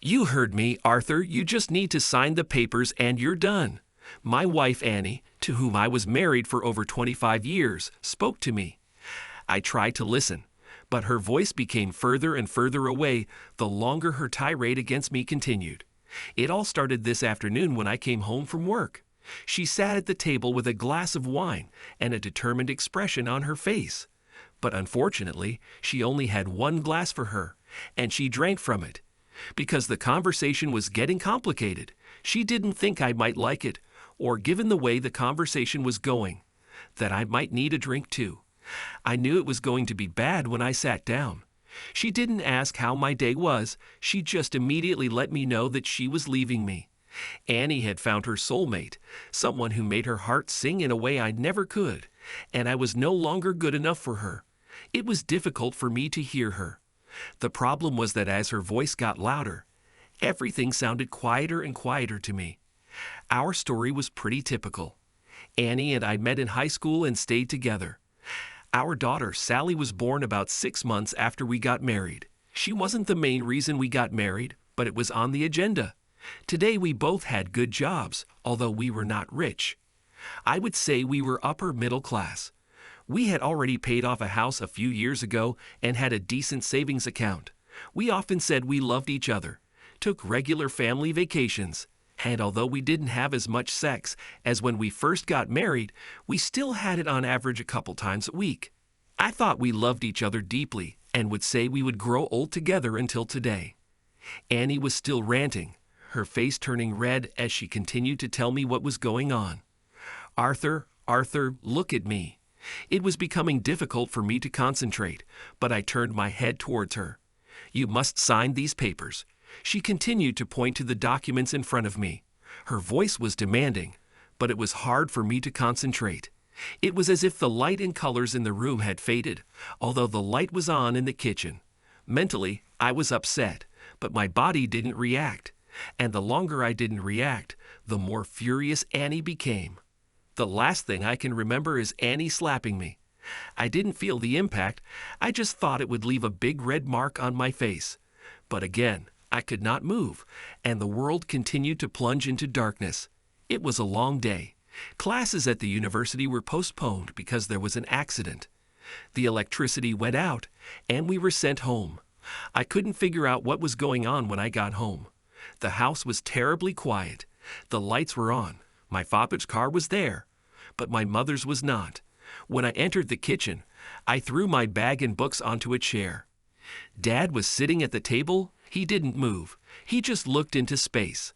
"You heard me, Arthur. You just need to sign the papers and you're done." My wife Annie, to whom I was married for over 25 years, spoke to me. I tried to listen, but her voice became further and further away the longer her tirade against me continued. It all started this afternoon when I came home from work. She sat at the table with a glass of wine and a determined expression on her face. But unfortunately, she only had one glass for her, and she drank from it. Because the conversation was getting complicated, she didn't think I might like it, or given the way the conversation was going, that I might need a drink too. I knew it was going to be bad when I sat down. She didn't ask how my day was, she just immediately let me know that she was leaving me. Annie had found her soulmate, someone who made her heart sing in a way I never could, and I was no longer good enough for her. It was difficult for me to hear her. The problem was that as her voice got louder, everything sounded quieter and quieter to me. Our story was pretty typical. Annie and I met in high school and stayed together. Our daughter, Sally, was born about 6 months after we got married. She wasn't the main reason we got married, but it was on the agenda. Today we both had good jobs, although we were not rich. I would say we were upper middle class. We had already paid off a house a few years ago and had a decent savings account. We often said we loved each other, took regular family vacations, and although we didn't have as much sex as when we first got married, we still had it on average a couple times a week. I thought we loved each other deeply and would say we would grow old together until today. Annie was still ranting, her face turning red as she continued to tell me what was going on. "Arthur, Arthur, look at me." It was becoming difficult for me to concentrate, but I turned my head towards her. "You must sign these papers." She continued to point to the documents in front of me. Her voice was demanding, but it was hard for me to concentrate. It was as if the light and colors in the room had faded, although the light was on in the kitchen. Mentally, I was upset, but my body didn't react. And the longer I didn't react, the more furious Annie became. The last thing I can remember is Annie slapping me. I didn't feel the impact, I just thought it would leave a big red mark on my face. But again, I could not move, and the world continued to plunge into darkness. It was a long day. Classes at the university were postponed because there was an accident. The electricity went out, and we were sent home. I couldn't figure out what was going on when I got home. The house was terribly quiet. The lights were on. My father's car was there, but my mother's was not. When I entered the kitchen, I threw my bag and books onto a chair. Dad was sitting at the table. He didn't move. He just looked into space.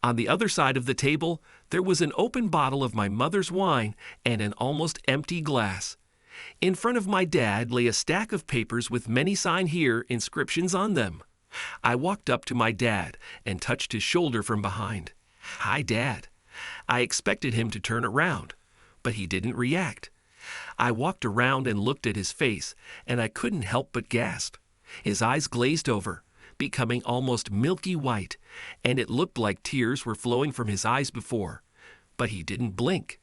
On the other side of the table, there was an open bottle of my mother's wine and an almost empty glass. In front of my dad lay a stack of papers with many sign here inscriptions on them. I walked up to my dad and touched his shoulder from behind. "Hi, Dad." I expected him to turn around, but he didn't react. I walked around and looked at his face, and I couldn't help but gasp. His eyes glazed over, becoming almost milky white, and it looked like tears were flowing from his eyes before. But he didn't blink.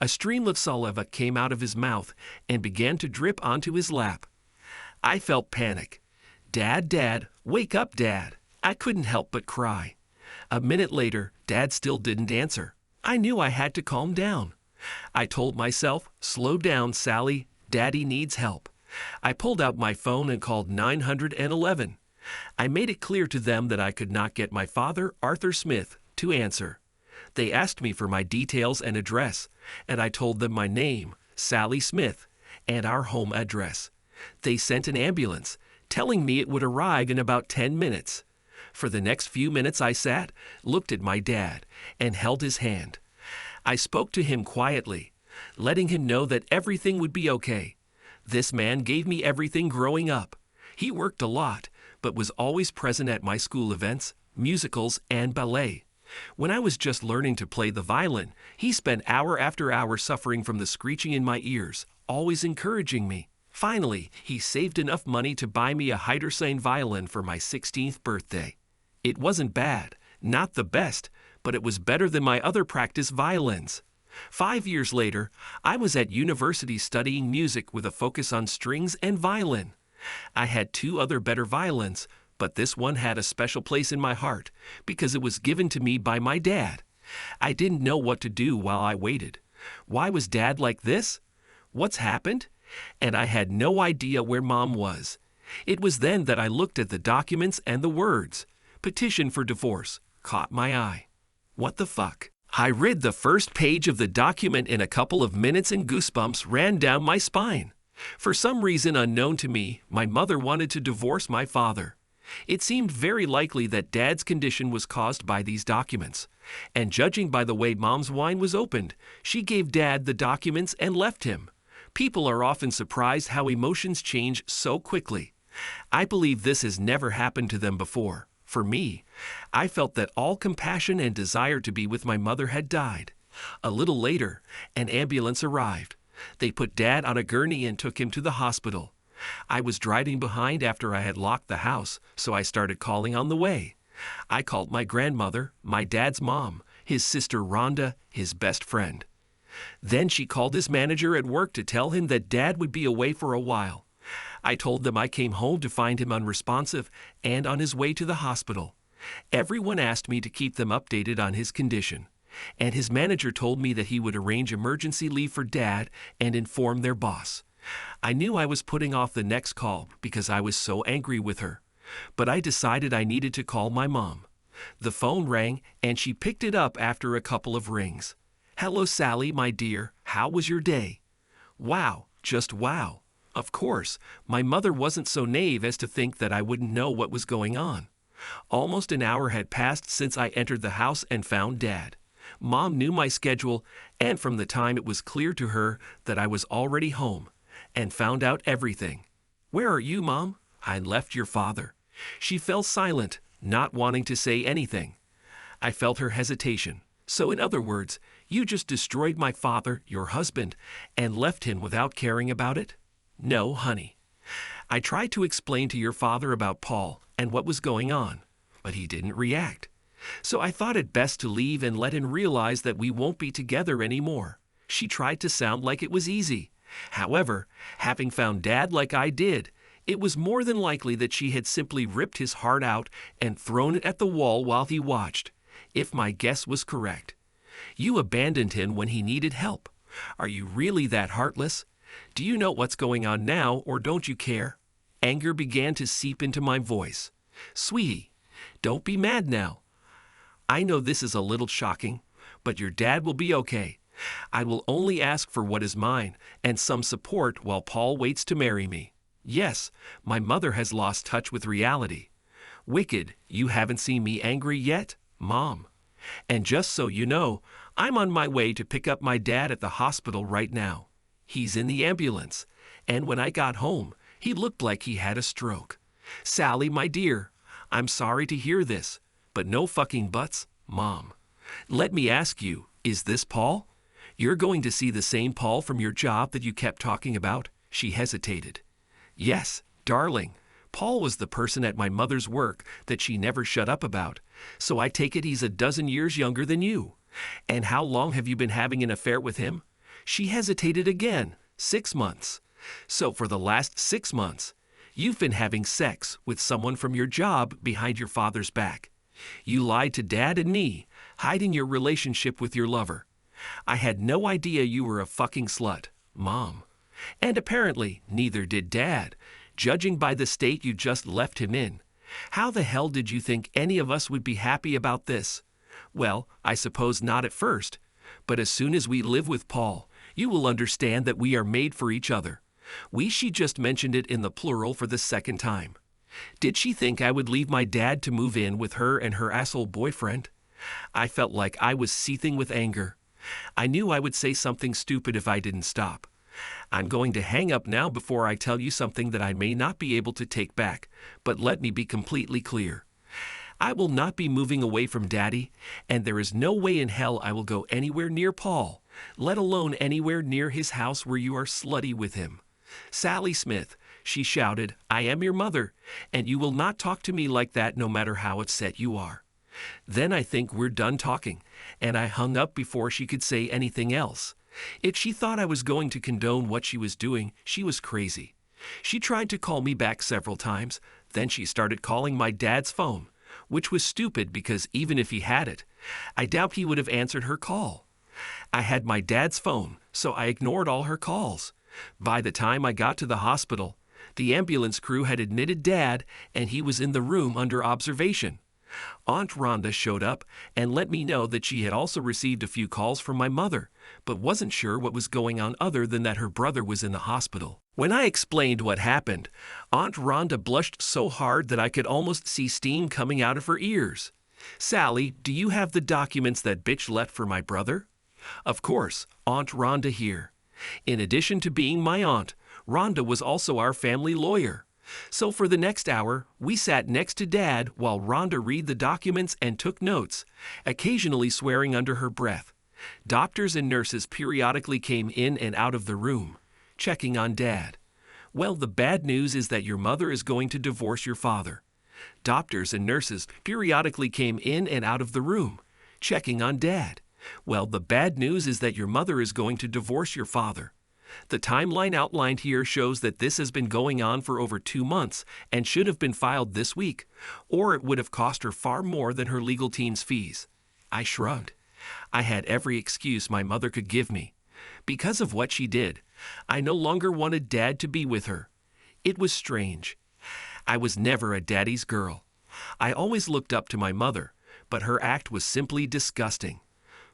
A stream of saliva came out of his mouth and began to drip onto his lap. I felt panic. "Dad, Dad, wake up, Dad." I couldn't help but cry. A minute later, Dad still didn't answer. I knew I had to calm down. I told myself, "Slow down, Sally. Daddy needs help." I pulled out my phone and called 911. I made it clear to them that I could not get my father, Arthur Smith, to answer. They asked me for my details and address, and I told them my name, Sally Smith, and our home address. They sent an ambulance, telling me it would arrive in about 10 minutes. For the next few minutes I sat, looked at my dad, and held his hand. I spoke to him quietly, letting him know that everything would be okay. This man gave me everything growing up. He worked a lot, but was always present at my school events, musicals, and ballet. When I was just learning to play the violin, he spent hour after hour suffering from the screeching in my ears, always encouraging me. Finally, he saved enough money to buy me a Heidersane violin for my 16th birthday. It wasn't bad, not the best, but it was better than my other practice violins. 5 years later, I was at university studying music with a focus on strings and violin. I had 2 other better violins, But this one had a special place in my heart because it was given to me by my dad. I didn't know what to do while I waited. Why was Dad like this? What's happened? And I had no idea where Mom was. It was then that I looked at the documents and the words, "Petition for divorce," caught my eye. What the fuck? I read the first page of the document in a couple of minutes and goosebumps ran down my spine. For some reason unknown to me, my mother wanted to divorce my father. It seemed very likely that Dad's condition was caused by these documents. And judging by the way Mom's wine was opened, she gave Dad the documents and left him. People are often surprised how emotions change so quickly. I believe this has never happened to them before. For me, I felt that all compassion and desire to be with my mother had died. A little later, an ambulance arrived. They put Dad on a gurney and took him to the hospital. I was driving behind after I had locked the house, so I started calling on the way. I called my grandmother, my dad's mom, his sister Rhonda, his best friend. Then she called his manager at work to tell him that Dad would be away for a while. I told them I came home to find him unresponsive and on his way to the hospital. Everyone asked me to keep them updated on his condition, and his manager told me that he would arrange emergency leave for Dad and inform their boss. I knew I was putting off the next call because I was so angry with her, but I decided I needed to call my mom. The phone rang and she picked it up after a couple of rings. "Hello, Sally, my dear. How was your day?" Wow, just wow. Of course, my mother wasn't so naive as to think that I wouldn't know what was going on. Almost an hour had passed since I entered the house and found Dad. Mom knew my schedule, and from the time it was clear to her that I was already home, and found out everything. "Where are you, Mom?" "I left your father." She fell silent, not wanting to say anything. I felt her hesitation. "So in other words, you just destroyed my father, your husband, and left him without caring about it?" "No, honey. I tried to explain to your father about Paul and what was going on, but he didn't react. So I thought it best to leave and let him realize that we won't be together anymore." She tried to sound like it was easy. However, having found Dad like I did, it was more than likely that she had simply ripped his heart out and thrown it at the wall while he watched, if my guess was correct. "You abandoned him when he needed help. Are you really that heartless? Do you know what's going on now, or don't you care?" Anger began to seep into my voice. "Sweetie, don't be mad now. I know this is a little shocking, but your dad will be okay. I will only ask for what is mine and some support while Paul waits to marry me. Yes, my mother has lost touch with reality. Wicked, you haven't seen me angry yet, Mom. And just so you know, I'm on my way to pick up my dad at the hospital right now. He's in the ambulance, and when I got home, he looked like he had a stroke. Sally, my dear, I'm sorry to hear this, but no fucking buts, Mom. Let me ask you, is this Paul? You're going to see the same Paul from your job that you kept talking about?" She hesitated. "Yes, darling. Paul was the person at my mother's work that she never shut up about, so I take it he's a dozen years younger than you. And how long have you been having an affair with him?" She hesitated again. 6 months. "So for the last 6 months, you've been having sex with someone from your job behind your father's back. You lied to Dad and me, hiding your relationship with your lover. I had no idea you were a fucking slut, Mom. And apparently neither did Dad, judging by the state you just left him in. How the hell did you think any of us would be happy about this? Well, I suppose not at first, but as soon as we live with Paul, you will understand that we are made for each other. She just mentioned it in the plural for the second time. Did she think I would leave my dad to move in with her and her asshole boyfriend? I felt like I was seething with anger. I knew I would say something stupid if I didn't stop. I'm going to hang up now before I tell you something that I may not be able to take back, but let me be completely clear. I will not be moving away from Daddy, and there is no way in hell I will go anywhere near Paul, let alone anywhere near his house where you are slutty with him. Sally Smith," she shouted, "I am your mother, and you will not talk to me like that no matter how upset you are." Then I think we're done talking, and I hung up before she could say anything else. If she thought I was going to condone what she was doing, she was crazy. She tried to call me back several times, Then she started calling my dad's phone, which was stupid because even if he had it, I doubt he would have answered her call. I had my dad's phone, so I ignored all her calls. By the time I got to the hospital, the ambulance crew had admitted Dad, and he was in the room under observation. Aunt Rhonda showed up and let me know that she had also received a few calls from my mother, but wasn't sure what was going on other than that her brother was in the hospital. When I explained what happened, Aunt Rhonda blushed so hard that I could almost see steam coming out of her ears. "Sally, do you have the documents that bitch left for my brother?" Of course, Aunt Rhonda here. In addition to being my aunt, Rhonda was also our family lawyer. So for the next hour, we sat next to Dad while Rhonda read the documents and took notes, occasionally swearing under her breath. Doctors and nurses periodically came in and out of the room, checking on Dad. "Well, the bad news is that your mother is going to divorce your father." Doctors and nurses periodically came in and out of the room, checking on Dad. "Well, the bad news is that your mother is going to divorce your father." The timeline outlined here shows that this has been going on for over 2 months and should have been filed this week, or it would have cost her far more than her legal team's fees. I shrugged. I had every excuse my mother could give me. Because of what she did, I no longer wanted Dad to be with her. It was strange. I was never a daddy's girl. I always looked up to my mother, but her act was simply disgusting.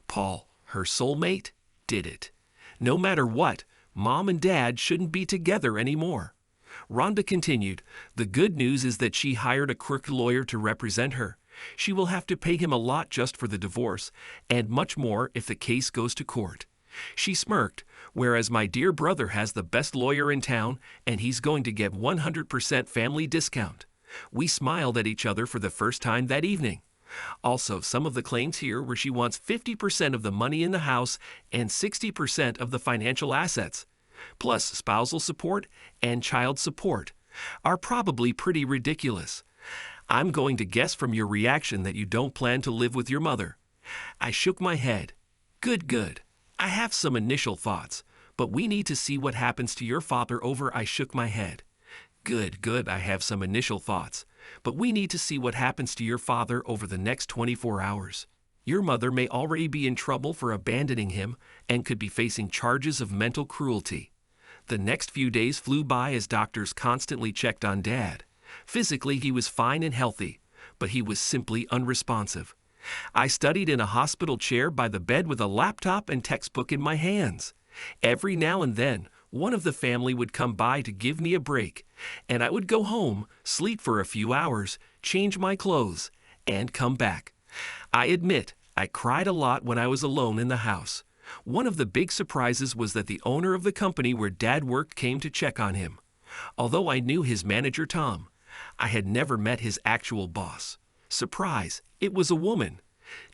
Paul, her soulmate, did it. No matter what, Mom and Dad shouldn't be together anymore. Rhonda continued, "The good news is that she hired a crooked lawyer to represent her. She will have to pay him a lot just for the divorce, and much more if the case goes to court." She smirked, "Whereas my dear brother has the best lawyer in town, and he's going to get 100% family discount." We smiled at each other for the first time that evening. Also, some of the claims here were she wants 50% of the money in the house and 60% of the financial assets, plus spousal support and child support, are probably pretty ridiculous. I'm going to guess from your reaction that you don't plan to live with your mother. I shook my head. Good. I have some initial thoughts, but we need to see what happens to your father over. I shook my head. Good, I have some initial thoughts, but we need to see what happens to your father over the next 24 hours. Your mother may already be in trouble for abandoning him and could be facing charges of mental cruelty. The next few days flew by as doctors constantly checked on Dad. Physically, he was fine and healthy, but he was simply unresponsive. I studied in a hospital chair by the bed with a laptop and textbook in my hands. Every now and then, one of the family would come by to give me a break, and I would go home, sleep for a few hours, change my clothes, and come back. I admit, I cried a lot when I was alone in the house. One of the big surprises was that the owner of the company where Dad worked came to check on him. Although I knew his manager Tom, I had never met his actual boss. Surprise, it was a woman.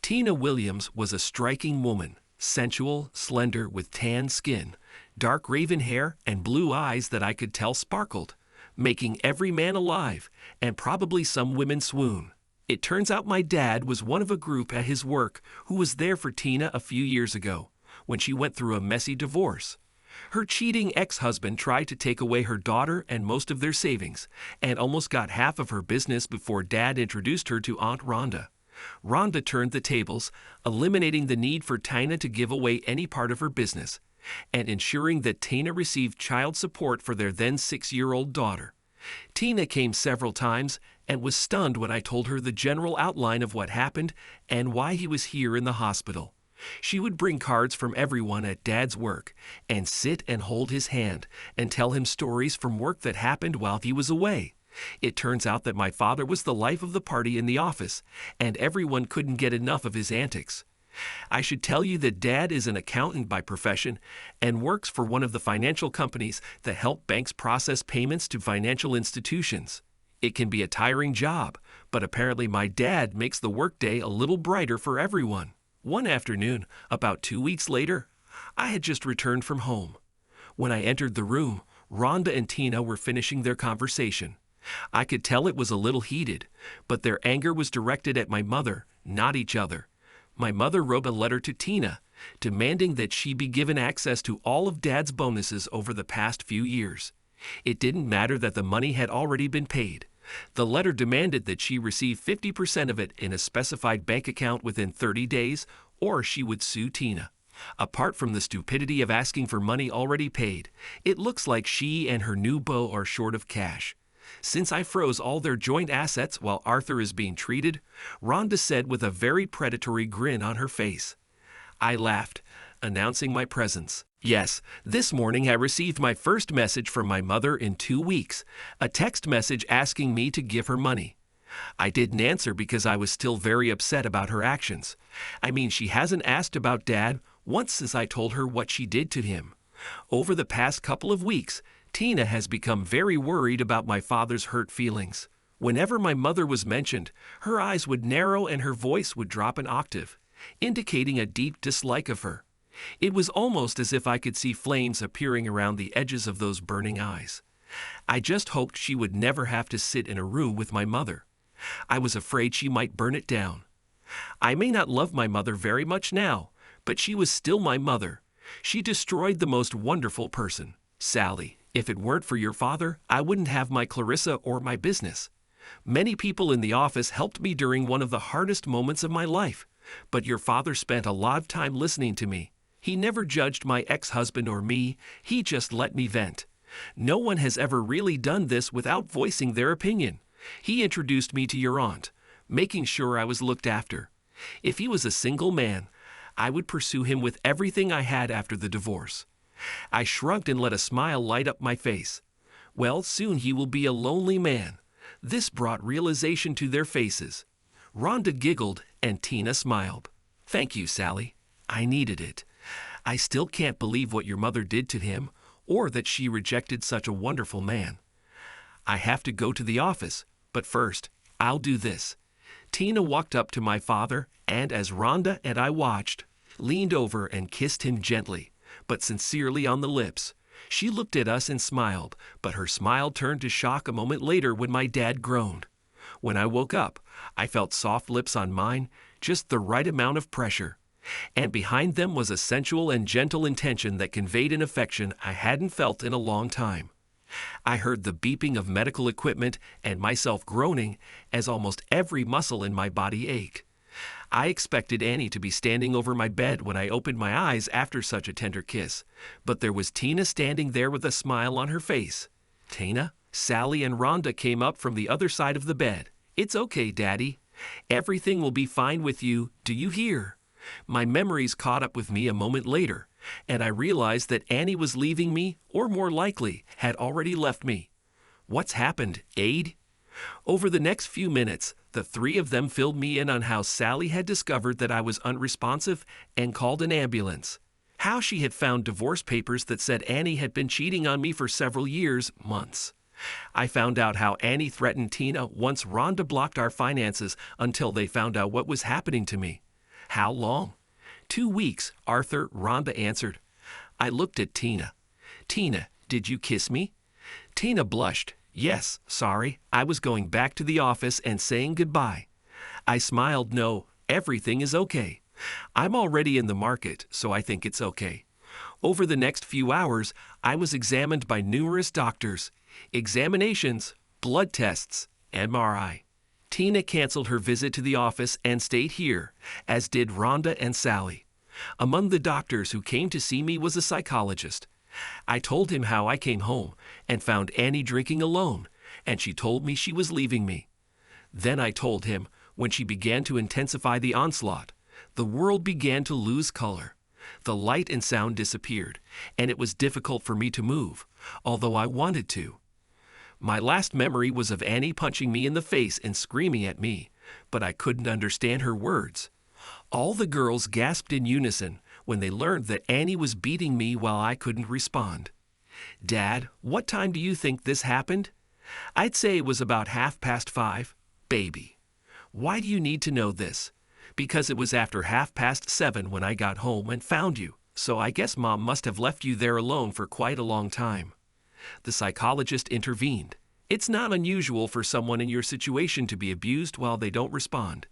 Tina Williams was a striking woman, sensual, slender, with tan skin, dark raven hair, and blue eyes that I could tell sparkled, making every man alive, and probably some women swoon. It turns out my dad was one of a group at his work who was there for Tina a few years ago, when she went through a messy divorce. Her cheating ex-husband tried to take away her daughter and most of their savings, and almost got half of her business before Dad introduced her to Aunt Rhonda. Rhonda turned the tables, eliminating the need for Tina to give away any part of her business, and ensuring that Tina received child support for their then 6-year-old daughter. Tina came several times and was stunned when I told her the general outline of what happened and why he was here in the hospital. She would bring cards from everyone at Dad's work and sit and hold his hand and tell him stories from work that happened while he was away. It turns out that my father was the life of the party in the office, and everyone couldn't get enough of his antics. I should tell you that Dad is an accountant by profession and works for one of the financial companies that help banks process payments to financial institutions. It can be a tiring job, but apparently my dad makes the workday a little brighter for everyone. One afternoon, about 2 weeks later, I had just returned from home. When I entered the room, Rhonda and Tina were finishing their conversation. I could tell it was a little heated, but their anger was directed at my mother, not each other. My mother wrote a letter to Tina, demanding that she be given access to all of Dad's bonuses over the past few years. It didn't matter that the money had already been paid. The letter demanded that she receive 50% of it in a specified bank account within 30 days, or she would sue Tina. Apart from the stupidity of asking for money already paid, it looks like she and her new beau are short of cash. Since I froze all their joint assets while Arthur is being treated, Rhonda said with a very predatory grin on her face. I laughed, announcing my presence. Yes, this morning I received my first message from my mother in 2 weeks, a text message asking me to give her money. I didn't answer because I was still very upset about her actions. I mean, she hasn't asked about Dad once since I told her what she did to him. Over the past couple of weeks, Tina has become very worried about my father's hurt feelings. Whenever my mother was mentioned, her eyes would narrow and her voice would drop an octave, indicating a deep dislike of her. It was almost as if I could see flames appearing around the edges of those burning eyes. I just hoped she would never have to sit in a room with my mother. I was afraid she might burn it down. I may not love my mother very much now, but she was still my mother. She destroyed the most wonderful person. Sally, if it weren't for your father, I wouldn't have my Clarissa or my business. Many people in the office helped me during one of the hardest moments of my life, but your father spent a lot of time listening to me. He never judged my ex-husband or me, he just let me vent. No one has ever really done this without voicing their opinion. He introduced me to your aunt, making sure I was looked after. If he was a single man, I would pursue him with everything I had after the divorce. I shrugged and let a smile light up my face. Well, soon he will be a lonely man. This brought realization to their faces. Rhonda giggled and Tina smiled. Thank you, Sally. I needed it. I still can't believe what your mother did to him, or that she rejected such a wonderful man. I have to go to the office, but first, I'll do this. Tina walked up to my father, and as Rhonda and I watched, leaned over and kissed him gently, but sincerely on the lips. She looked at us and smiled, but her smile turned to shock a moment later when my dad groaned. When I woke up, I felt soft lips on mine, just the right amount of pressure. And behind them was a sensual and gentle intention that conveyed an affection I hadn't felt in a long time. I heard the beeping of medical equipment and myself groaning as almost every muscle in my body ached. I expected Annie to be standing over my bed when I opened my eyes after such a tender kiss, but there was Tina standing there with a smile on her face. Tina, Sally, and Rhonda came up from the other side of the bed. It's okay, Daddy. Everything will be fine with you, do you hear? My memories caught up with me a moment later, and I realized that Annie was leaving me, or more likely, had already left me. What's happened, Aide? Over the next few minutes, the three of them filled me in on how Sally had discovered that I was unresponsive and called an ambulance. How she had found divorce papers that said Annie had been cheating on me for several years, months. I found out how Annie threatened Tina once Rhonda blocked our finances until they found out what was happening to me. How long? 2 weeks, Arthur, Rhonda answered. I looked at Tina. Tina, did you kiss me? Tina blushed. Yes, sorry, I was going back to the office and saying goodbye. I smiled. No, everything is okay. I'm already in the market, so I think it's okay. Over the next few hours, I was examined by numerous doctors. Examinations, blood tests, MRI. Tina canceled her visit to the office and stayed here, as did Rhonda and Sally. Among the doctors who came to see me was a psychologist. I told him how I came home and found Annie drinking alone, and she told me she was leaving me. Then I told him, when she began to intensify the onslaught, the world began to lose color. The light and sound disappeared, and it was difficult for me to move, although I wanted to. My last memory was of Annie punching me in the face and screaming at me, but I couldn't understand her words. All the girls gasped in unison when they learned that Annie was beating me while I couldn't respond. Dad, what time do you think this happened? I'd say it was about 5:30. Baby. Why do you need to know this? Because it was after 7:30 when I got home and found you, so I guess Mom must have left you there alone for quite a long time. The psychologist intervened. It's not unusual for someone in your situation to be abused while they don't respond.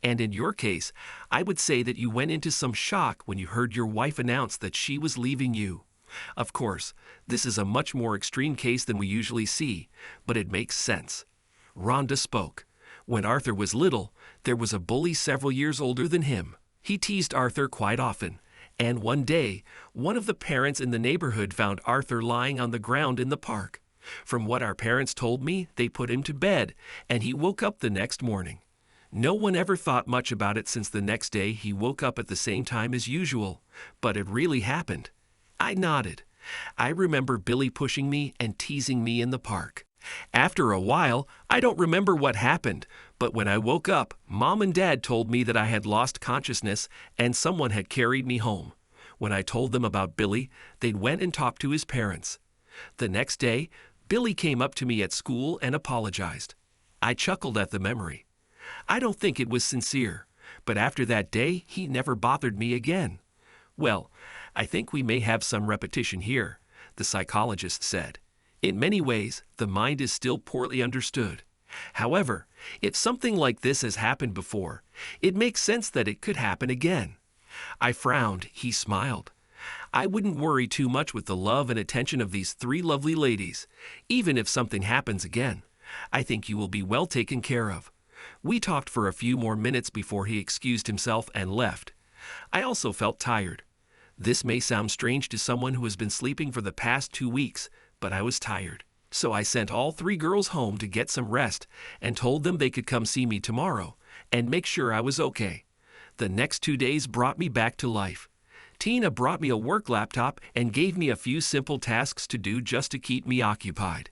And in your case, I would say that you went into some shock when you heard your wife announce that she was leaving you. Of course, this is a much more extreme case than we usually see, but it makes sense. Rhonda spoke. When Arthur was little, there was a bully several years older than him. He teased Arthur quite often, and one day, one of the parents in the neighborhood found Arthur lying on the ground in the park. From what our parents told me, they put him to bed, and he woke up the next morning. No one ever thought much about it since the next day he woke up at the same time as usual, but it really happened. I nodded. I remember Billy pushing me and teasing me in the park. After a while, I don't remember what happened, but when I woke up, Mom and Dad told me that I had lost consciousness and someone had carried me home. When I told them about Billy, they went and talked to his parents. The next day, Billy came up to me at school and apologized. I chuckled at the memory. I don't think it was sincere, but after that day, he never bothered me again. Well, I think we may have some repetition here, the psychologist said. In many ways, the mind is still poorly understood. However, if something like this has happened before, it makes sense that it could happen again. I frowned. He smiled. I wouldn't worry too much with the love and attention of these three lovely ladies, even if something happens again. I think you will be well taken care of. We talked for a few more minutes before he excused himself and left. I also felt tired. This may sound strange to someone who has been sleeping for the past 2 weeks, but I was tired. So I sent all 3 girls home to get some rest and told them they could come see me tomorrow and make sure I was okay. The next 2 days brought me back to life. Tina brought me a work laptop and gave me a few simple tasks to do just to keep me occupied.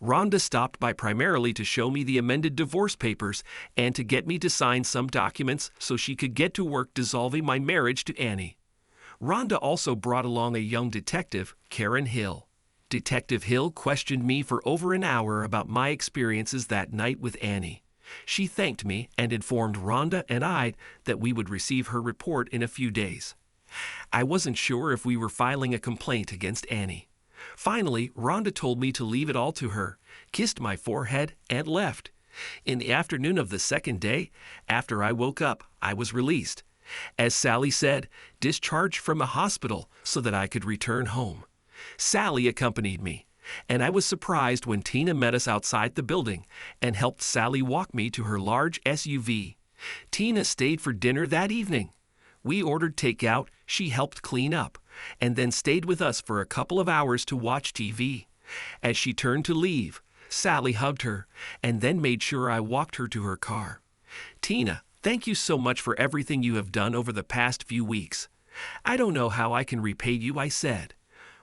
Rhonda stopped by primarily to show me the amended divorce papers and to get me to sign some documents so she could get to work dissolving my marriage to Annie. Rhonda also brought along a young detective, Karen Hill. Detective Hill questioned me for over an hour about my experiences that night with Annie. She thanked me and informed Rhonda and I that we would receive her report in a few days. I wasn't sure if we were filing a complaint against Annie. Finally, Rhonda told me to leave it all to her, kissed my forehead, and left. In the afternoon of the second day, after I woke up, I was released. As Sally said, discharged from a hospital so that I could return home. Sally accompanied me, and I was surprised when Tina met us outside the building and helped Sally walk me to her large SUV. Tina stayed for dinner that evening. We ordered takeout, she helped clean up, and then stayed with us for a couple of hours to watch TV. As she turned to leave, Sally hugged her and then made sure I walked her to her car. Tina, thank you so much for everything you have done over the past few weeks. I don't know how I can repay you, I said.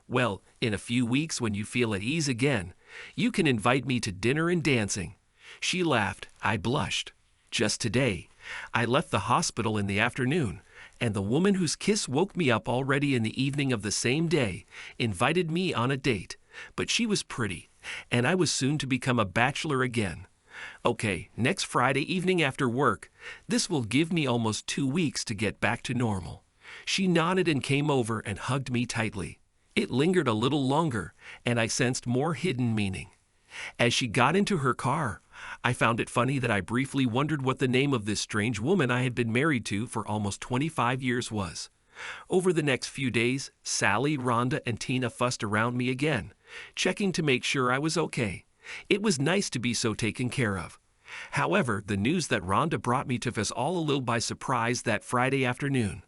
Well, in a few weeks when you feel at ease again, you can invite me to dinner and dancing. She laughed. I blushed. Just today, I left the hospital in the afternoon, and the woman whose kiss woke me up already in the evening of the same day invited me on a date, but she was pretty, and I was soon to become a bachelor again. Okay, next Friday evening after work, this will give me almost 2 weeks to get back to normal. She nodded and came over and hugged me tightly. It lingered a little longer, and I sensed more hidden meaning. As she got into her car, I found it funny that I briefly wondered what the name of this strange woman I had been married to for almost 25 years was. Over the next few days, Sally, Rhonda, and Tina fussed around me again, checking to make sure I was okay. It was nice to be so taken care of. However, the news that Rhonda brought me took us all a little by surprise that Friday afternoon.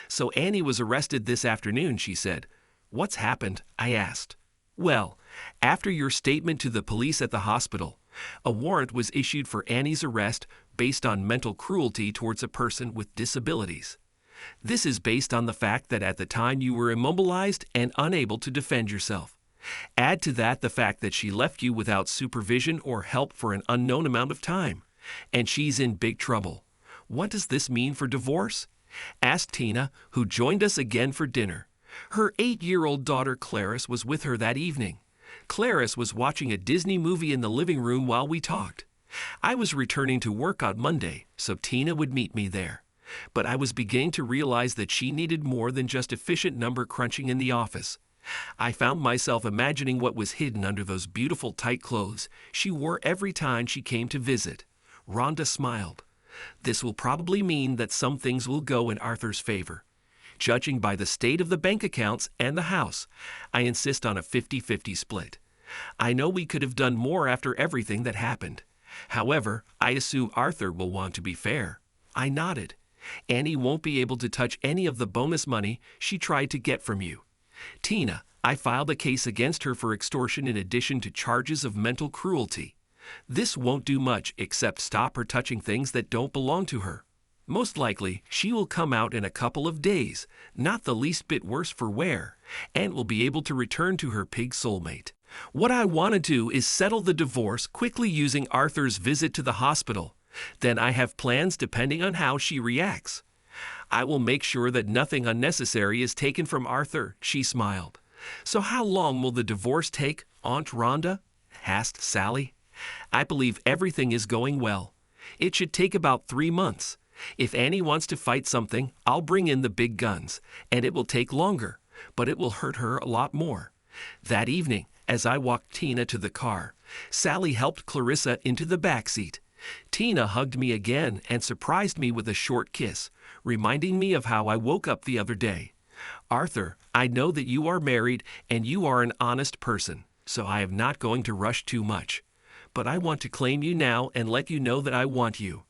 So Annie was arrested this afternoon, she said. What's happened? I asked. Well, after your statement to the police at the hospital, a warrant was issued for Annie's arrest based on mental cruelty towards a person with disabilities. This is based on the fact that at the time you were immobilized and unable to defend yourself. Add to that the fact that she left you without supervision or help for an unknown amount of time, and she's in big trouble. What does this mean for divorce? Asked Tina, who joined us again for dinner. Her 8-year-old daughter Clarice was with her that evening. Clarice was watching a Disney movie in the living room while we talked. I was returning to work on Monday, so Tina would meet me there. But I was beginning to realize that she needed more than just efficient number crunching in the office. I found myself imagining what was hidden under those beautiful tight clothes she wore every time she came to visit. Rhonda smiled. This will probably mean that some things will go in Arthur's favor. Judging by the state of the bank accounts and the house, I insist on a 50-50 split. I know we could have done more after everything that happened. However, I assume Arthur will want to be fair. I nodded. Annie won't be able to touch any of the bonus money she tried to get from you. Tina, I filed a case against her for extortion in addition to charges of mental cruelty. This won't do much except stop her touching things that don't belong to her. Most likely, she will come out in a couple of days, not the least bit worse for wear, and will be able to return to her pig soulmate. What I want to do is settle the divorce quickly using Arthur's visit to the hospital. Then I have plans depending on how she reacts. I will make sure that nothing unnecessary is taken from Arthur, she smiled. So how long will the divorce take, Aunt Rhonda? Asked Sally. I believe everything is going well. It should take about 3 months. If Annie wants to fight something, I'll bring in the big guns, and it will take longer, but it will hurt her a lot more. That evening, as I walked Tina to the car, Sally helped Clarissa into the back seat. Tina hugged me again and surprised me with a short kiss, reminding me of how I woke up the other day. Arthur, I know that you are married and you are an honest person, so I am not going to rush too much. But I want to claim you now and let you know that I want you.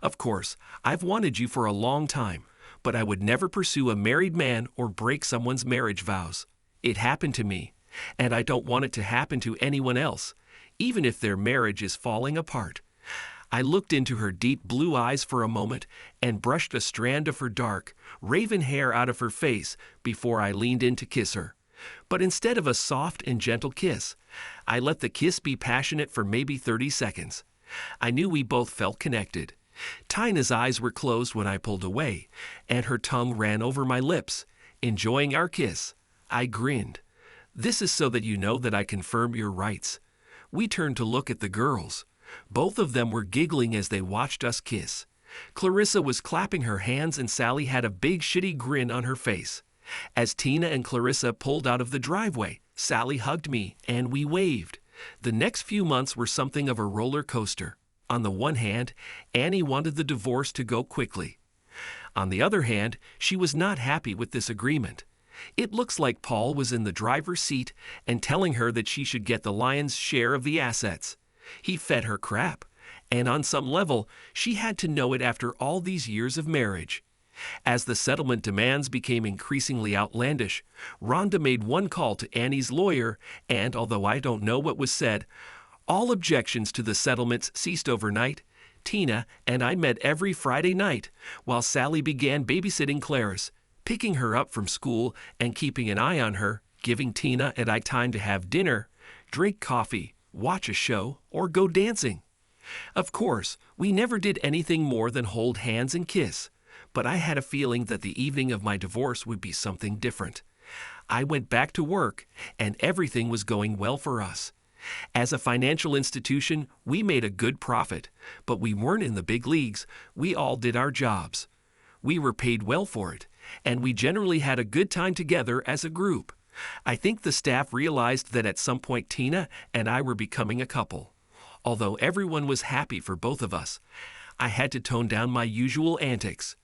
Of course, I've wanted you for a long time, but I would never pursue a married man or break someone's marriage vows. It happened to me, and I don't want it to happen to anyone else, even if their marriage is falling apart. I looked into her deep blue eyes for a moment and brushed a strand of her dark, raven hair out of her face before I leaned in to kiss her. But instead of a soft and gentle kiss, I let the kiss be passionate for maybe 30 seconds. I knew we both felt connected. Tina's eyes were closed when I pulled away, and her tongue ran over my lips. Enjoying our kiss, I grinned. This is so that you know that I confirm your rights. We turned to look at the girls. Both of them were giggling as they watched us kiss. Clarissa was clapping her hands and Sally had a big shitty grin on her face. As Tina and Clarissa pulled out of the driveway, Sally hugged me and we waved. The next few months were something of a roller coaster. On the one hand, Annie wanted the divorce to go quickly. On the other hand, she was not happy with this agreement. It looks like Paul was in the driver's seat and telling her that she should get the lion's share of the assets. He fed her crap, and on some level, she had to know it after all these years of marriage. As the settlement demands became increasingly outlandish, Rhonda made one call to Annie's lawyer, and although I don't know what was said, all objections to the settlements ceased overnight. Tina and I met every Friday night, while Sally began babysitting Clarice, picking her up from school and keeping an eye on her, giving Tina and I time to have dinner, drink coffee, watch a show, or go dancing. Of course, we never did anything more than hold hands and kiss, but I had a feeling that the evening of my divorce would be something different. I went back to work, and everything was going well for us. As a financial institution, we made a good profit, but we weren't in the big leagues. We all did our jobs. We were paid well for it, and we generally had a good time together as a group. I think the staff realized that at some point Tina and I were becoming a couple. Although everyone was happy for both of us, I had to tone down my usual antics.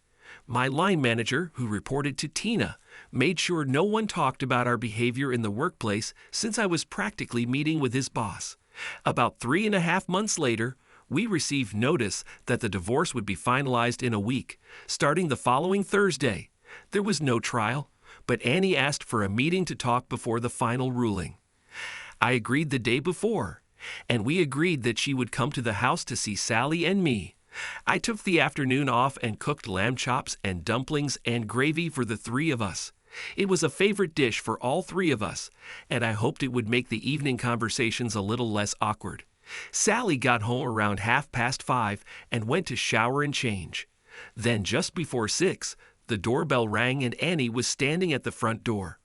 My line manager, who reported to Tina, made sure no one talked about our behavior in the workplace since I was practically meeting with his boss. About 3.5 months later, we received notice that the divorce would be finalized in a week, starting the following Thursday. There was no trial, but Annie asked for a meeting to talk before the final ruling. I agreed the day before, and we agreed that she would come to the house to see Sally and me. I took the afternoon off and cooked lamb chops and dumplings and gravy for the 3 of us. It was a favorite dish for all 3 of us, and I hoped it would make the evening conversations a little less awkward. Sally got home around 5:30 and went to shower and change. Then just before 6, the doorbell rang and Annie was standing at the front door.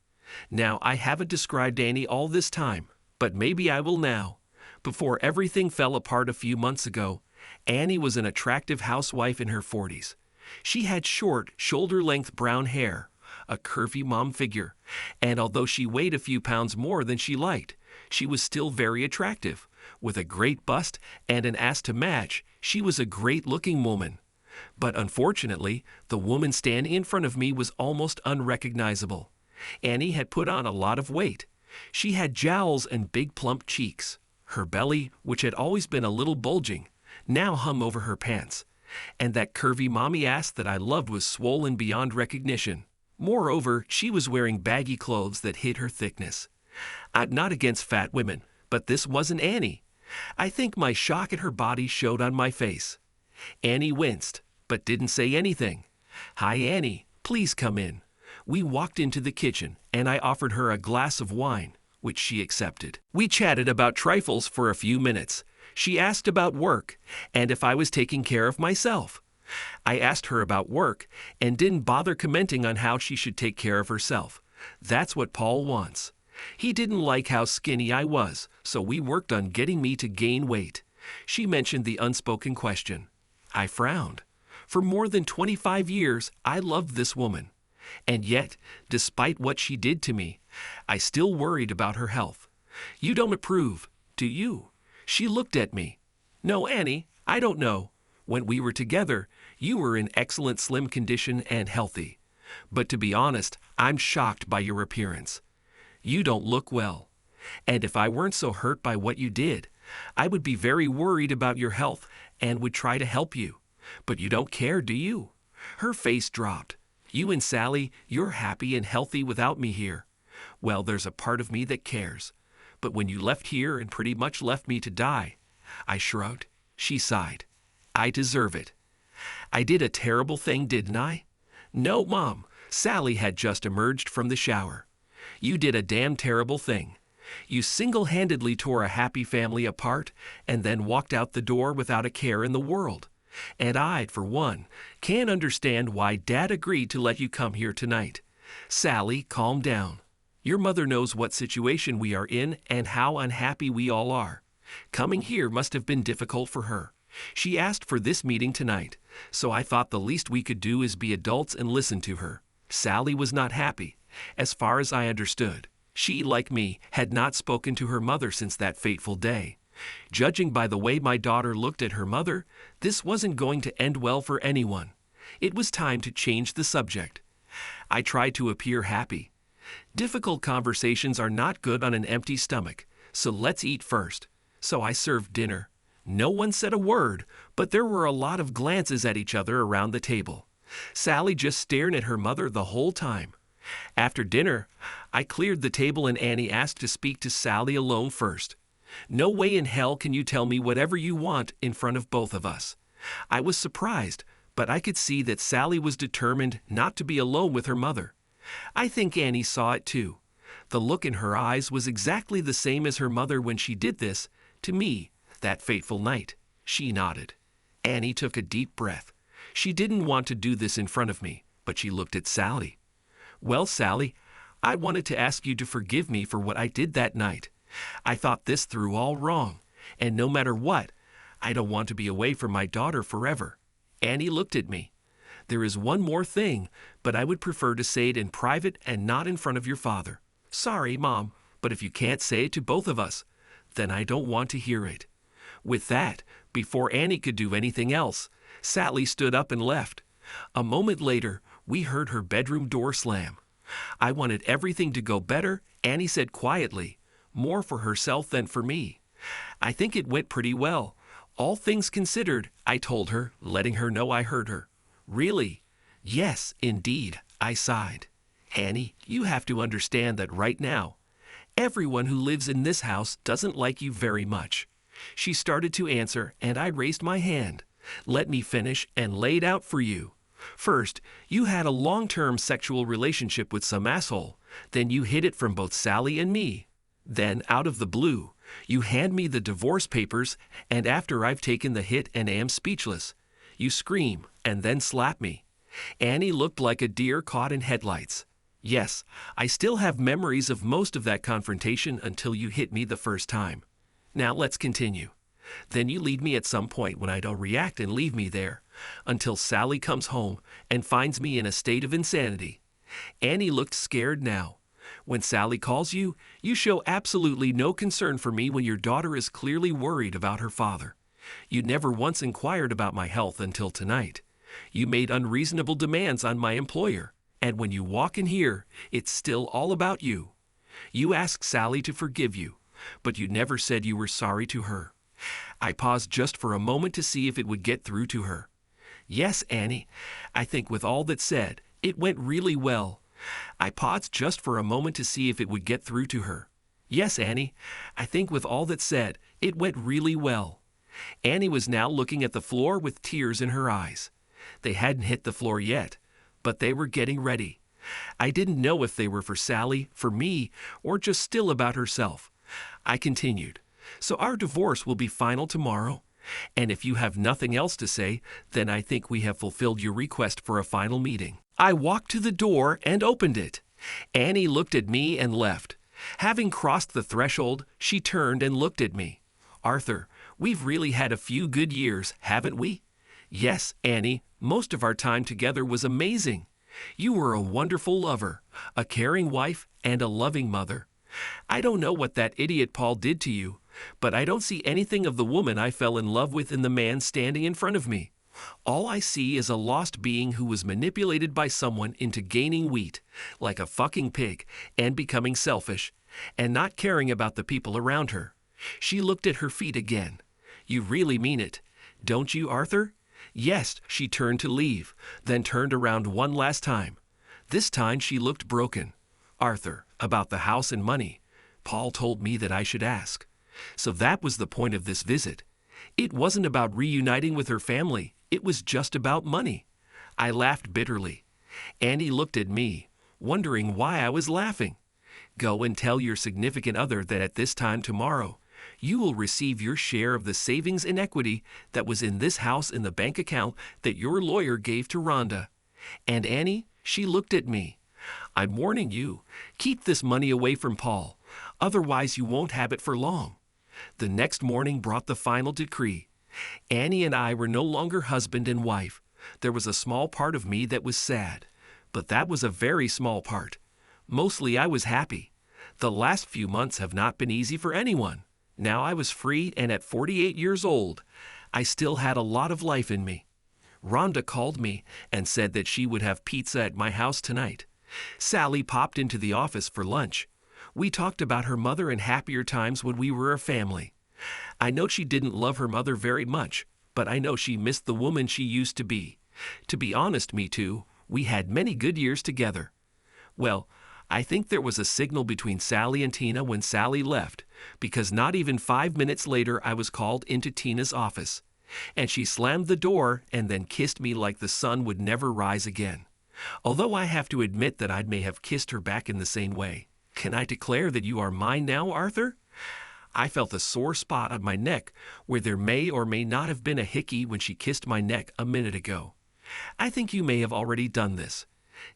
Now, I haven't described Annie all this time, but maybe I will now. Before everything fell apart a few months ago, Annie was an attractive housewife in her 40s. She had short, shoulder-length brown hair, a curvy mom figure, and although she weighed a few pounds more than she liked, she was still very attractive. With a great bust and an ass to match, she was a great-looking woman. But unfortunately, the woman standing in front of me was almost unrecognizable. Annie had put on a lot of weight. She had jowls and big plump cheeks. Her belly, which had always been a little bulging, now hung over her pants, and that curvy mommy ass that I loved was swollen beyond recognition. Moreover, she was wearing baggy clothes that hid her thickness. I'm not against fat women, but this wasn't Annie. I think my shock at her body showed on my face. Annie winced, but didn't say anything. "Hi, Annie, please come in." We walked into the kitchen, and I offered her a glass of wine, which she accepted. We chatted about trifles for a few minutes. She asked about work, and if I was taking care of myself. I asked her about work, and didn't bother commenting on how she should take care of herself. That's what Paul wants. He didn't like how skinny I was, so we worked on getting me to gain weight. She mentioned the unspoken question. I frowned. For more than 25 years, I loved this woman. And yet, despite what she did to me, I still worried about her health. You don't approve, do you? She looked at me. No, Annie, I don't know. When we were together, you were in excellent slim condition and healthy. But to be honest, I'm shocked by your appearance. You don't look well. And if I weren't so hurt by what you did, I would be very worried about your health and would try to help you. But you don't care, do you? Her face dropped. You and Sally, you're happy and healthy without me here. Well, there's a part of me that cares. But when you left here and pretty much left me to die, I shrugged. She sighed. I deserve it. I did a terrible thing, didn't I? No, Mom. Sally had just emerged from the shower. You did a damn terrible thing. You single-handedly tore a happy family apart and then walked out the door without a care in the world. And I, for one, can't understand why Dad agreed to let you come here tonight. Sally, calm down. Your mother knows what situation we are in and how unhappy we all are. Coming here must have been difficult for her. She asked for this meeting tonight, so I thought the least we could do is be adults and listen to her. Sally was not happy, as far as I understood. She, like me, had not spoken to her mother since that fateful day. Judging by the way my daughter looked at her mother, this wasn't going to end well for anyone. It was time to change the subject. I tried to appear happy. Difficult conversations are not good on an empty stomach, so let's eat first. So I served dinner. No one said a word, but there were a lot of glances at each other around the table. Sally just stared at her mother the whole time. After dinner, I cleared the table and Annie asked to speak to Sally alone first. No way in hell can you tell me whatever you want in front of both of us. I was surprised, but I could see that Sally was determined not to be alone with her mother. I think Annie saw it too. The look in her eyes was exactly the same as her mother when she did this to me that fateful night. She nodded. Annie took a deep breath. She didn't want to do this in front of me, but she looked at Sally. Well, Sally, I wanted to ask you to forgive me for what I did that night. I thought this through all wrong, and no matter what, I don't want to be away from my daughter forever. Annie looked at me. There is one more thing, but I would prefer to say it in private and not in front of your father. Sorry, Mom, but if you can't say it to both of us, then I don't want to hear it. With that, before Annie could do anything else, Sally stood up and left. A moment later, we heard her bedroom door slam. I wanted everything to go better, Annie said quietly, more for herself than for me. I think it went pretty well. All things considered, I told her, letting her know I heard her. Really? Yes, indeed, I sighed. Annie, you have to understand that right now, everyone who lives in this house doesn't like you very much. She started to answer, and I raised my hand. Let me finish and lay it out for you. First, you had a long-term sexual relationship with some asshole. Then you hid it from both Sally and me. Then, out of the blue, you hand me the divorce papers, and after I've taken the hit and am speechless, you scream and then slap me. Annie looked like a deer caught in headlights. Yes, I still have memories of most of that confrontation until you hit me the first time. Now let's continue. Then you lead me at some point when I don't react and leave me there, until Sally comes home and finds me in a state of insanity. Annie looked scared now. When Sally calls you, you show absolutely no concern for me when your daughter is clearly worried about her father. You never once inquired about my health until tonight. You made unreasonable demands on my employer, and when you walk in here, it's still all about you. You asked Sally to forgive you, but you never said you were sorry to her. I paused just for a moment to see if it would get through to her. Yes, Annie, I think with all that said, it went really well. I paused just for a moment to see if it would get through to her. Yes, Annie, I think with all that said, it went really well. Annie was now looking at the floor with tears in her eyes. They hadn't hit the floor yet, but they were getting ready. I didn't know if they were for Sally, for me, or just still about herself. I continued, so our divorce will be final tomorrow, and if you have nothing else to say, then I think we have fulfilled your request for a final meeting. I walked to the door and opened it. Annie looked at me and left. Having crossed the threshold, she turned and looked at me. Arthur, we've really had a few good years, haven't we? Yes, Annie, most of our time together was amazing. You were a wonderful lover, a caring wife, and a loving mother. I don't know what that idiot Paul did to you, but I don't see anything of the woman I fell in love with in the man standing in front of me. All I see is a lost being who was manipulated by someone into gaining wheat, like a fucking pig, and becoming selfish, and not caring about the people around her. She looked at her feet again. You really mean it, don't you, Arthur? Yes, she turned to leave, then turned around one last time. This time she looked broken. Arthur, about the house and money. Paul told me that I should ask. So that was the point of this visit. It wasn't about reuniting with her family. It was just about money. I laughed bitterly. Annie looked at me, wondering why I was laughing. Go and tell your significant other that at this time tomorrow, you will receive your share of the savings and equity that was in this house in the bank account that your lawyer gave to Rhonda. And Annie, she looked at me. I'm warning you, keep this money away from Paul, otherwise you won't have it for long. The next morning brought the final decree. Annie and I were no longer husband and wife. There was a small part of me that was sad, but that was a very small part. Mostly I was happy. The last few months have not been easy for anyone. Now I was free, and at 48 years old, I still had a lot of life in me. Rhonda called me and said that she would have pizza at my house tonight. Sally popped into the office for lunch. We talked about her mother and happier times when we were a family. I know she didn't love her mother very much, but I know she missed the woman she used to be. To be honest, me too, we had many good years together. Well, I think there was a signal between Sally and Tina when Sally left, because not even 5 minutes later I was called into Tina's office. And she slammed the door and then kissed me like the sun would never rise again. Although I have to admit that I may have kissed her back in the same way. Can I declare that you are mine now, Arthur? I felt a sore spot on my neck where there may or may not have been a hickey when she kissed my neck a minute ago. I think you may have already done this.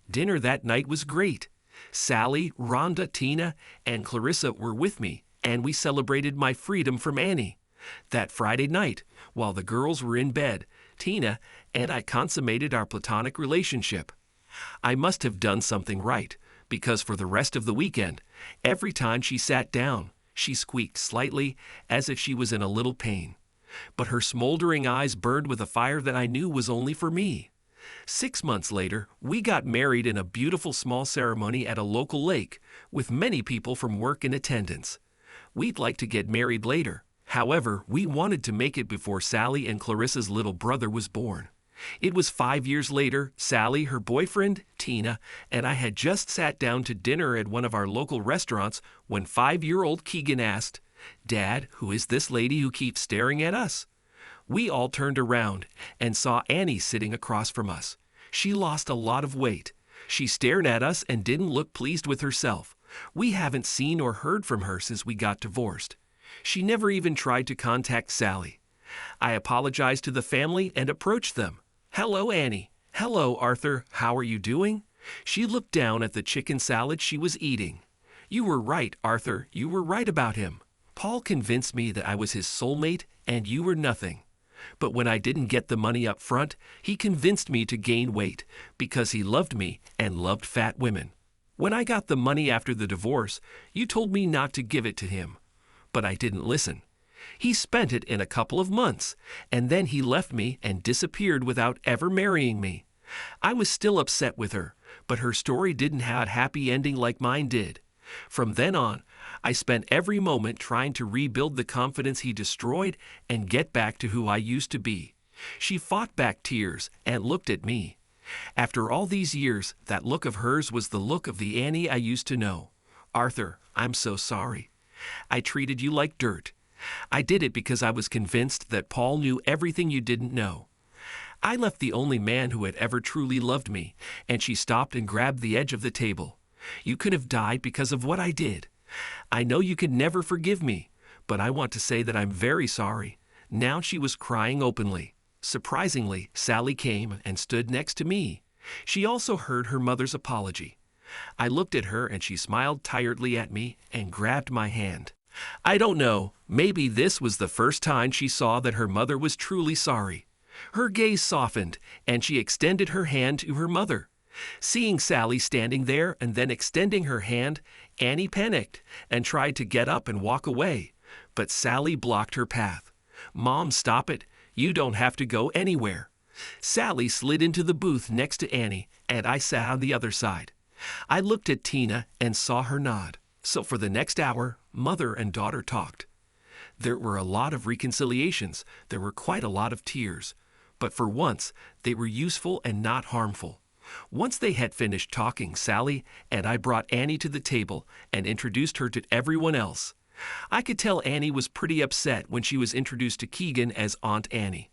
Dinner that night was great. Sally, Rhonda, Tina, and Clarissa were with me, and we celebrated my freedom from Annie. That Friday night, while the girls were in bed, Tina and I consummated our platonic relationship. I must have done something right, because for the rest of the weekend, every time she sat down, she squeaked slightly as if she was in a little pain. But her smoldering eyes burned with a fire that I knew was only for me. 6 months later, we got married in a beautiful small ceremony at a local lake, with many people from work in attendance. We'd like to get married later. However, we wanted to make it before Sally and Clarissa's little brother was born. It was 5 years later. Sally, her boyfriend, Tina, and I had just sat down to dinner at one of our local restaurants when 5-year-old Keegan asked, "Dad, who is this lady who keeps staring at us?" We all turned around and saw Annie sitting across from us. She lost a lot of weight. She stared at us and didn't look pleased with herself. We haven't seen or heard from her since we got divorced. She never even tried to contact Sally. I apologized to the family and approached them. "Hello, Annie. Hello, Arthur. How are you doing?" She looked down at the chicken salad she was eating. "You were right, Arthur. You were right about him. Paul convinced me that I was his soulmate and you were nothing. But when I didn't get the money up front, he convinced me to gain weight because he loved me and loved fat women. When I got the money after the divorce, you told me not to give it to him. But I didn't listen. He spent it in a couple of months, and then he left me and disappeared without ever marrying me. I was still upset with her, but her story didn't have a happy ending like mine did. From then on, I spent every moment trying to rebuild the confidence he destroyed and get back to who I used to be. She fought back tears and looked at me. After all these years, that look of hers was the look of the Annie I used to know. Arthur, I'm so sorry. I treated you like dirt. I did it because I was convinced that Paul knew everything you didn't know. I left the only man who had ever truly loved me, and she stopped and grabbed the edge of the table. You could have died because of what I did. I know you could never forgive me, but I want to say that I'm very sorry. Now she was crying openly. Surprisingly, Sally came and stood next to me. She also heard her mother's apology. I looked at her and she smiled tiredly at me and grabbed my hand. I don't know, maybe this was the first time she saw that her mother was truly sorry. Her gaze softened and she extended her hand to her mother. Seeing Sally standing there and then extending her hand, Annie panicked and tried to get up and walk away, but Sally blocked her path. Mom, stop it. You don't have to go anywhere. Sally slid into the booth next to Annie, and I sat on the other side. I looked at Tina and saw her nod. So for the next hour, mother and daughter talked. There were a lot of reconciliations. There were quite a lot of tears. But for once, they were useful and not harmful. Once they had finished talking, Sally and I brought Annie to the table and introduced her to everyone else. I could tell Annie was pretty upset when she was introduced to Keegan as Aunt Annie.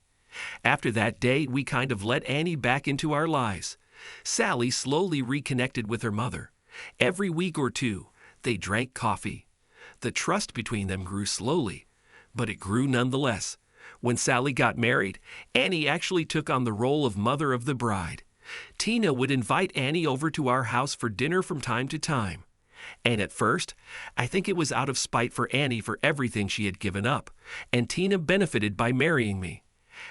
After that day, we kind of let Annie back into our lives. Sally slowly reconnected with her mother. Every week or two, they drank coffee. The trust between them grew slowly, but it grew nonetheless. When Sally got married, Annie actually took on the role of mother of the bride. Tina would invite Annie over to our house for dinner from time to time. And at first, I think it was out of spite for Annie for everything she had given up, and Tina benefited by marrying me.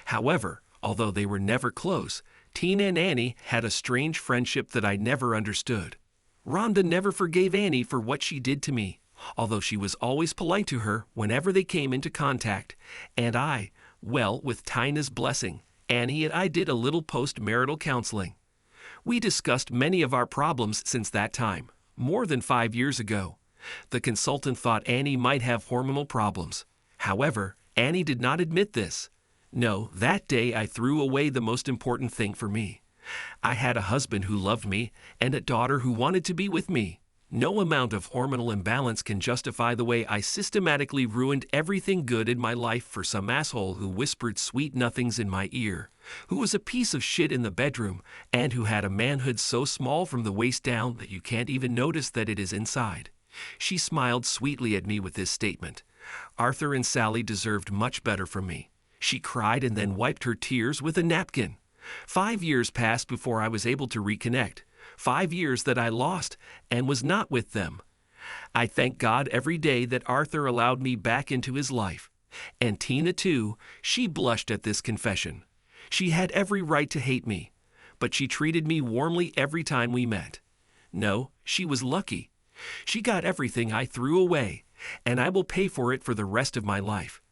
However, although they were never close, Tina and Annie had a strange friendship that I never understood. Rhonda never forgave Annie for what she did to me, although she was always polite to her whenever they came into contact, and with Tina's blessing, Annie and I did a little post-marital counseling. We discussed many of our problems since that time. More than 5 years ago. The consultant thought Annie might have hormonal problems. However, Annie did not admit this. No, that day I threw away the most important thing for me. I had a husband who loved me and a daughter who wanted to be with me. No amount of hormonal imbalance can justify the way I systematically ruined everything good in my life for some asshole who whispered sweet nothings in my ear, who was a piece of shit in the bedroom, and who had a manhood so small from the waist down that you can't even notice that it is inside. She smiled sweetly at me with this statement. Arthur and Sally deserved much better from me. She cried and then wiped her tears with a napkin. 5 years passed before I was able to reconnect. 5 years that I lost and was not with them. I thank God every day that Arthur allowed me back into his life. And Tina too, she blushed at this confession. She had every right to hate me, but she treated me warmly every time we met. No, she was lucky. She got everything I threw away, and I will pay for it for the rest of my life.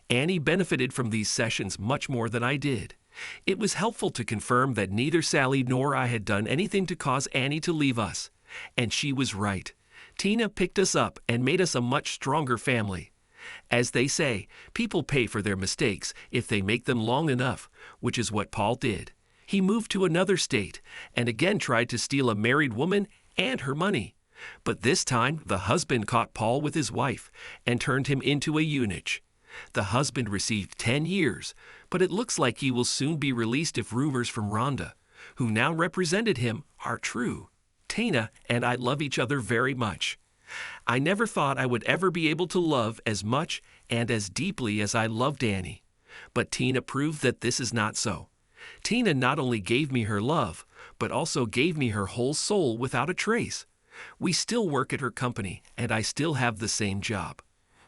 Annie benefited from these sessions much more than I did. It was helpful to confirm that neither Sally nor I had done anything to cause Annie to leave us. And she was right. Tina picked us up and made us a much stronger family. As they say, people pay for their mistakes if they make them long enough, which is what Paul did. He moved to another state and again tried to steal a married woman and her money. But this time, the husband caught Paul with his wife and turned him into a eunuch. The husband received 10 years, but it looks like he will soon be released if rumors from Rhonda, who now represented him, are true. Tina and I love each other very much. I never thought I would ever be able to love as much and as deeply as I loved Annie. But Tina proved that this is not so. Tina not only gave me her love, but also gave me her whole soul without a trace. We still work at her company, and I still have the same job.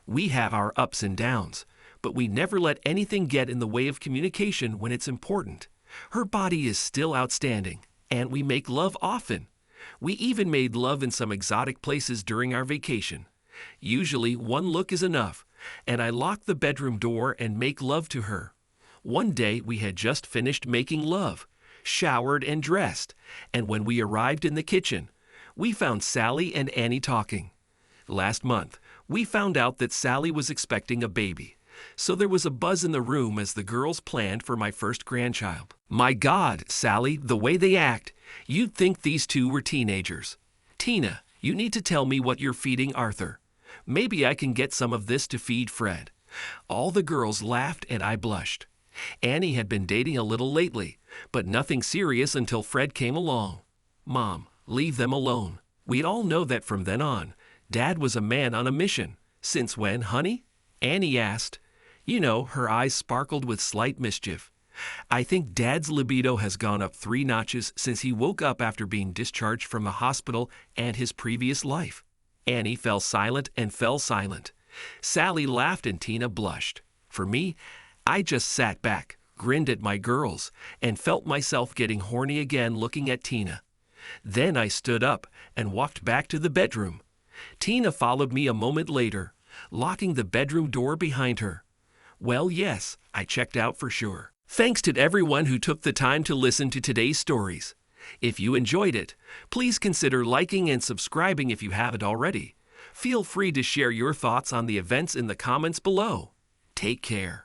We have our ups and downs, but we never let anything get in the way of communication when it's important. Her body is still outstanding, and we make love often. We even made love in some exotic places during our vacation. Usually, one look is enough, and I lock the bedroom door and make love to her. One day, we had just finished making love, showered and dressed, and when we arrived in the kitchen, we found Sally and Annie talking. Last month, We found out that Sally was expecting a baby, so there was a buzz in the room as the girls planned for my first grandchild. My God, Sally, the way they act, you'd think these two were teenagers. Tina, you need to tell me what you're feeding Arthur. Maybe I can get some of this to feed Fred. All the girls laughed and I blushed. Annie had been dating a little lately, but nothing serious until Fred came along. Mom, leave them alone. We'd all know that from then on. Dad was a man on a mission. Since when, honey? Annie asked. You know, her eyes sparkled with slight mischief. I think Dad's libido has gone up 3 notches since he woke up after being discharged from the hospital and his previous life. Annie fell silent and fell silent. Sally laughed and Tina blushed. For me, I just sat back, grinned at my girls, and felt myself getting horny again looking at Tina. Then I stood up and walked back to the bedroom. Tina followed me a moment later, locking the bedroom door behind her. Well, yes, I checked out for sure. Thanks to everyone who took the time to listen to today's stories. If you enjoyed it, please consider liking and subscribing if you haven't already. Feel free to share your thoughts on the events in the comments below. Take care.